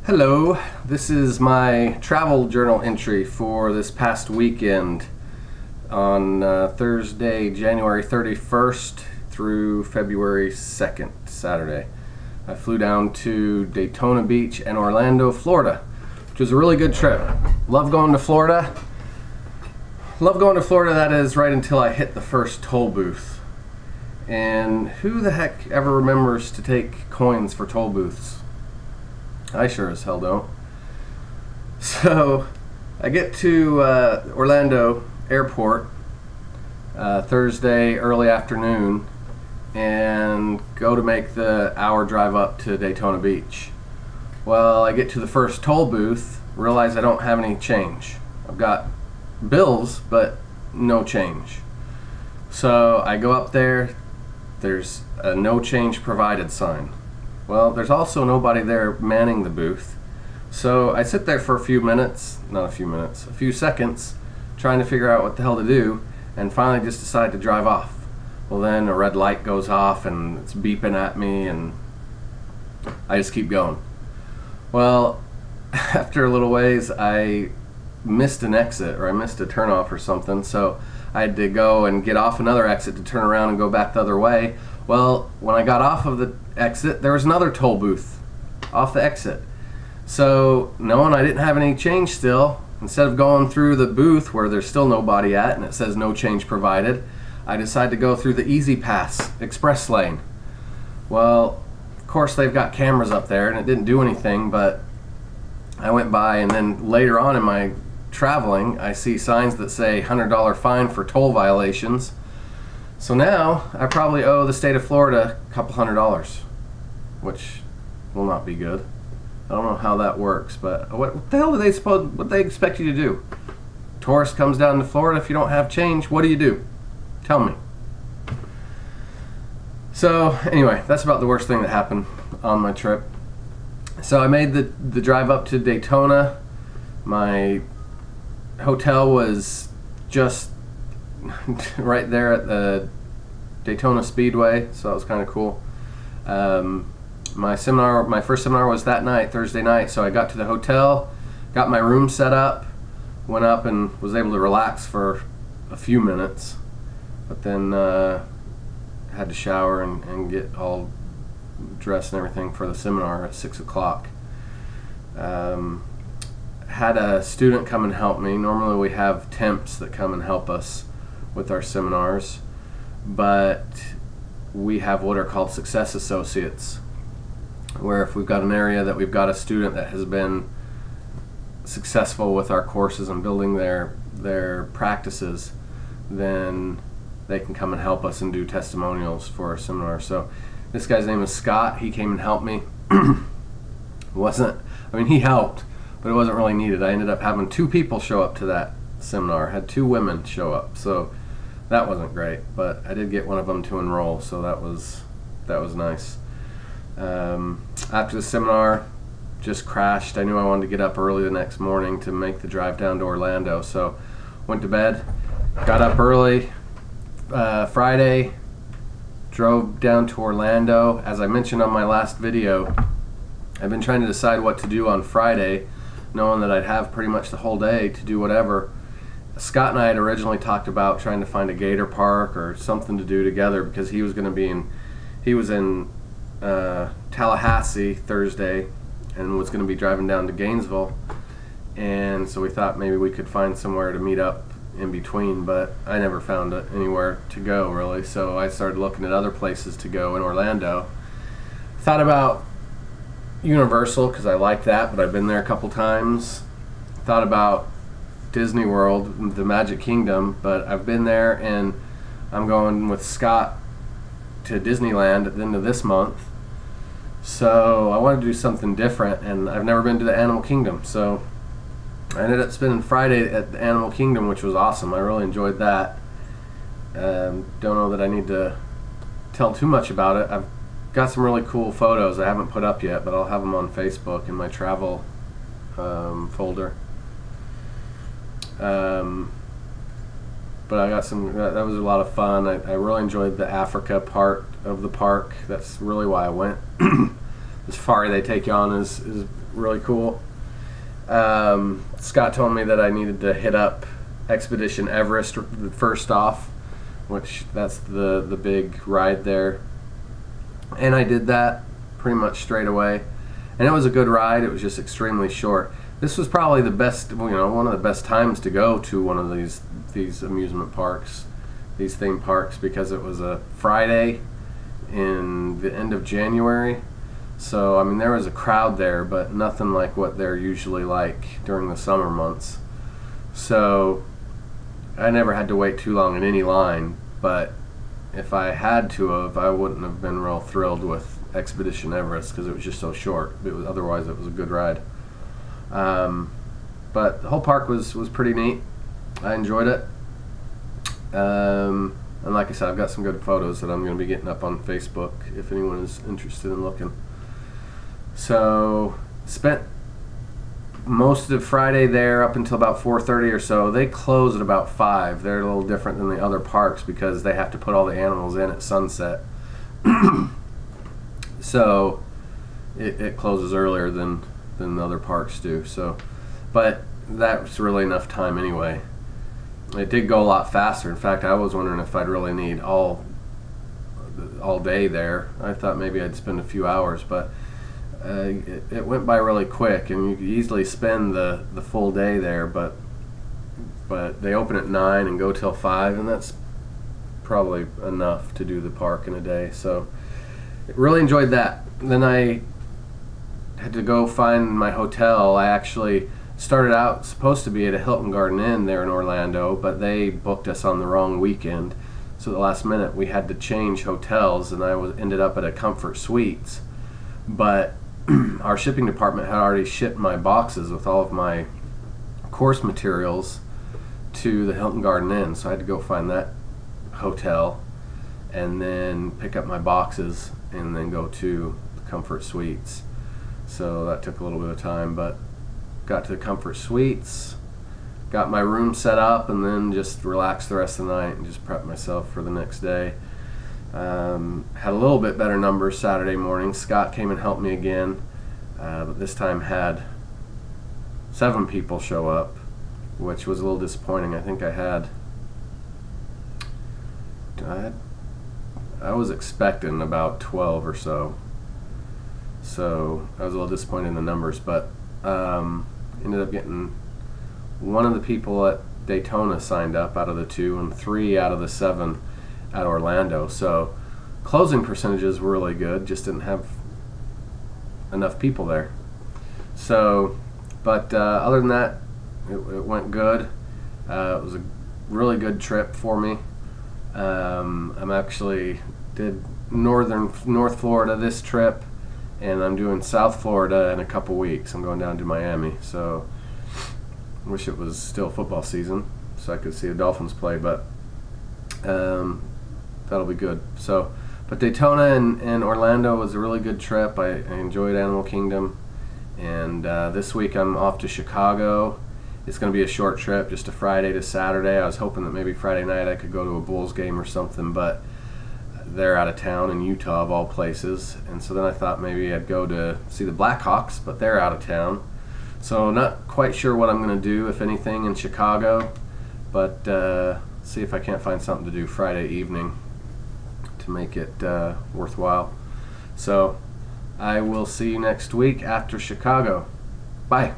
Hello, this is my travel journal entry for this past weekend on Thursday, January 31st through February 2nd, Saturday. I flew down to Daytona Beach and Orlando, Florida, which was a really good trip. Love going to Florida. Love going to Florida, that is, right until I hit the first toll booth. And who the heck ever remembers to take coins for toll booths? I sure as hell don't. So I get to Orlando Airport Thursday early afternoon and go to make the hour drive up to Daytona Beach. Well, I get to the first toll booth, realize I don't have any change. I've got bills, but no change. So I go up there, there's a no change provided sign. Well, there's also nobody there manning the booth. So I sit there for a few seconds, trying to figure out what the hell to do, and finally just decide to drive off. Well, then a red light goes off and it's beeping at me, and I just keep going. Well, after a little ways, I missed an exit, or I missed a turnoff or something, so I had to go and get off another exit to turn around and go back the other way. Well, when I got off of the exit, there was another toll booth off the exit. So, knowing I didn't have any change still, instead of going through the booth where there's still nobody at and it says no change provided, I decided to go through the Easy Pass express lane. Well, of course they've got cameras up there and it didn't do anything, but I went by, and then later on in my traveling, I see signs that say $100 fine for toll violations. So now I probably owe the state of Florida a couple $100, which will not be good. I don't know how that works, but what the hell do they expect you to do? Tourist comes down to Florida, if you don't have change, what do? Tell me. So anyway, that's about the worst thing that happened on my trip. So I made the drive up to Daytona. My hotel was just right there at the Daytona Speedway, so that was kind of cool. My first seminar was that night, Thursday night, so I got to the hotel, got my room set up, went up and was able to relax for a few minutes, but then had to shower and get all dressed and everything for the seminar at 6 o'clock. Had a student come and help me. Normally we have temps that come and help us with our seminars, but we have what are called success associates, where if we've got an area that we've got a student that has been successful with our courses and building their practices, then they can come and help us and do testimonials for our seminar. So this guy's name is Scott. He came and helped me. He helped, but it wasn't really needed. I ended up having 2 people show up to that seminar. Had 2 women show up, so that wasn't great, but I did get one of them to enroll, so that was nice. After the seminar, just crashed. I knew I wanted to get up early the next morning to make the drive down to Orlando, so went to bed, got up early Friday, drove down to Orlando. As I mentioned on my last video, I've been trying to decide what to do on Friday, knowing that I'd have pretty much the whole day to do whatever. Scott and I had originally talked about trying to find a gator park or something to do together, because he was in Tallahassee Thursday and was going to be driving down to Gainesville, and so we thought maybe we could find somewhere to meet up in between, but I never found anywhere to go really, so I started looking at other places to go in Orlando. Thought about Universal because I like that, but I've been there a couple times. Thought about Disney World, the Magic Kingdom, but I've been there, and I'm going with Scott to Disneyland at the end of this month. So I wanted to do something different, and I've never been to the Animal Kingdom, so I ended up spending Friday at the Animal Kingdom, which was awesome. I really enjoyed that. Don't know that I need to tell too much about it. I've got some really cool photos I haven't put up yet, but I'll have them on Facebook in my travel folder. But I got some, that was a lot of fun. I really enjoyed the Africa part of the park. That's really why I went. The safari they take you on is really cool. Scott told me that I needed to hit up Expedition Everest first off, which that's the big ride there. And I did that pretty much straight away. And it was a good ride. It was just extremely short. This was probably the best, one of the best times to go to one of these amusement parks, these theme parks, because it was a Friday in the end of January. So I mean, there was a crowd there, but nothing like what they're usually like during the summer months. So I never had to wait too long in any line, but if I had to have, I wouldn't have been real thrilled with Expedition Everest because it was just so short. Otherwise it was a good ride. But the whole park was pretty neat. I enjoyed it. And like I said, I've got some good photos that I'm going to be getting up on Facebook if anyone is interested in looking. So spent most of Friday there up until about 4:30 or so. They close at about 5. They're a little different than the other parks because they have to put all the animals in at sunset. So it closes earlier than the other parks do. So, but that's really enough time anyway. It did go a lot faster. In fact, I was wondering if I'd really need all day there. I thought maybe I'd spend a few hours, but it went by really quick, and you could easily spend the full day there. But they open at 9 and go till 5, and that's probably enough to do the park in a day. So really enjoyed that. Then I had to go find my hotel. I actually started out supposed to be at a Hilton Garden Inn there in Orlando, but they booked us on the wrong weekend. So at the last minute we had to change hotels, and I ended up at a Comfort Suites. But our shipping department had already shipped my boxes with all of my course materials to the Hilton Garden Inn, so I had to go find that hotel and then pick up my boxes and then go to the Comfort Suites. So that took a little bit of time, but got to the Comfort Suites, got my room set up, and then just relaxed the rest of the night and just prepped myself for the next day. Had a little bit better numbers Saturday morning. Scott came and helped me again, but this time had 7 people show up, which was a little disappointing. I think I was expecting about 12 or so. So I was a little disappointed in the numbers, but ended up getting one of the people at Daytona signed up out of the 2, and 3 out of the 7 at Orlando. So closing percentages were really good, just didn't have enough people there. So, but other than that, it went good. It was a really good trip for me. I'm actually did North Florida this trip, and I'm doing South Florida in a couple weeks. I'm going down to Miami, so I wish it was still football season so I could see the Dolphins play, but that'll be good. So, but Daytona and Orlando was a really good trip. I enjoyed Animal Kingdom, and this week I'm off to Chicago. It's going to be a short trip, just a Friday to Saturday. I was hoping that maybe Friday night I could go to a Bulls game or something, but they're out of town in Utah of all places, and so then I thought maybe I'd go to see the Blackhawks, but they're out of town. So not quite sure what I'm going to do, if anything, in Chicago, but see if I can't find something to do Friday evening to make it worthwhile. So I will see you next week after Chicago. Bye.